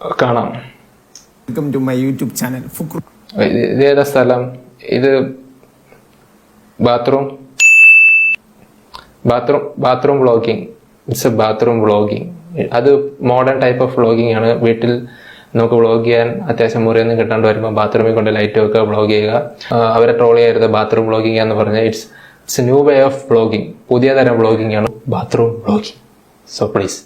കാണാം. Welcome to my YouTube channel. ഇത് ഏതാ സ്ഥലം? ഇത് bathroom vlogging. It's a bathroom vlogging. അത് മോഡേൺ ടൈപ്പ് ഓഫ് വ്ളോഗിങ് ആണ്. വീട്ടിൽ നമുക്ക് വ്ളോഗ് ചെയ്യാൻ അത്യാവശ്യം മുറിയൊന്നും കിട്ടാണ്ട് വരുമ്പോൾ ബാത്റൂമിൽ കൊണ്ട് ലൈറ്റ് വെക്കുക, വ്ളോഗ് ചെയ്യുക. അവരെ ട്രോൾ ചെയ്യരുത് ബാത്റൂം വ്ളോഗിങ് എന്ന് പറഞ്ഞാൽ it's new way of vlogging. പുതിയ തരം വ്ളോഗിങ് ആണ് ബാത്റൂം വ്ളോഗിങ്. സോ പ്ലീസ്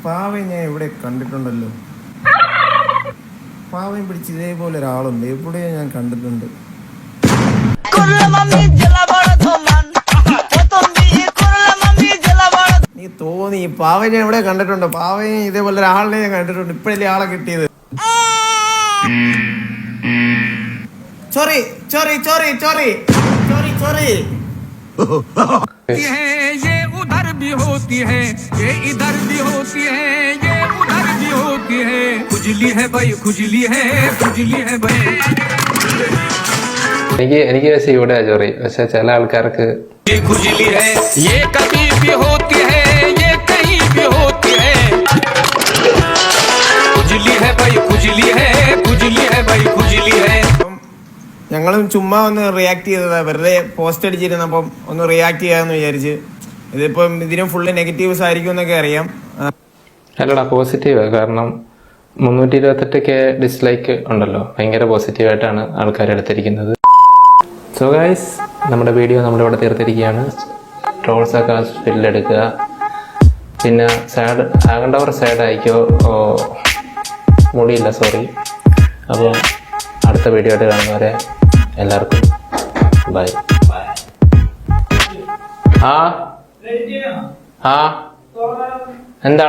പാവയെ ഞാൻ എവിടെ കണ്ടിട്ടുണ്ടല്ലോ. പാവയും പിടിച്ച് ഇതേപോലെ ഒരാളുണ്ട്, എവിടെയോ ഞാൻ കണ്ടിട്ടുണ്ട്. നീ തോന്നി പാവയെ ഞാൻ എവിടെ കണ്ടിട്ടുണ്ട്. പാവയെ ഇതേപോലെ ഒരാളിനെ ഞാൻ കണ്ടിട്ടുണ്ട്. ഇപ്പഴല്ലേ ആളെ കിട്ടിയത്. സോറി ये उधर भी होती है, ये इधर भी होती है, ये उधर भी होती है. खुजली है भाई, खुजली है भाई. എനിക്ക് പക്ഷേ ഇവിടെ ചോറി. പക്ഷെ ചില ആൾക്കാർക്ക് ये खुजली है, ये कभी भी होती है, ये कहीं भी होती है. खुजली है भाई, खुजली है भाई, खुजली है. ഞങ്ങളും ചുമ്മാ ഒന്ന് റിയാക്ട് ചെയ്തതാ. വെറുതെ പോസ്റ്റ് അടിച്ചിരുന്നപ്പം ഒന്ന് റിയാക്ട് ചെയ്യാന്ന് വിചാരിച്ച്. ഇതിപ്പം ഇതിനും ഫുള്ള് നെഗറ്റീവ്സ് ആയിരിക്കും എന്നൊക്കെ അറിയാം. അല്ലടാ, പോസിറ്റീവ്. കാരണം 328K ഡിസ്ലൈക്ക് ഉണ്ടല്ലോ. ഭയങ്കര പോസിറ്റീവായിട്ടാണ് ആൾക്കാർ എടുത്തിരിക്കുന്നത്. സോ ഗൈസ്, നമ്മുടെ വീഡിയോ നമ്മളിവിടെ തീർത്തിരിക്കുകയാണ്. ട്രോൾസൊക്കെ സ്പില്ലെടുക്കുക. പിന്നെ സാഡ് ആകേണ്ടവർ സാഡ് ആയിക്കോ. മുടിയില്ല, സോറി. അപ്പോൾ അടുത്ത വീഡിയോ ആയിട്ട് കാണുന്നവരെ എല്ലാവർക്കും ബൈ. എന്താണ്?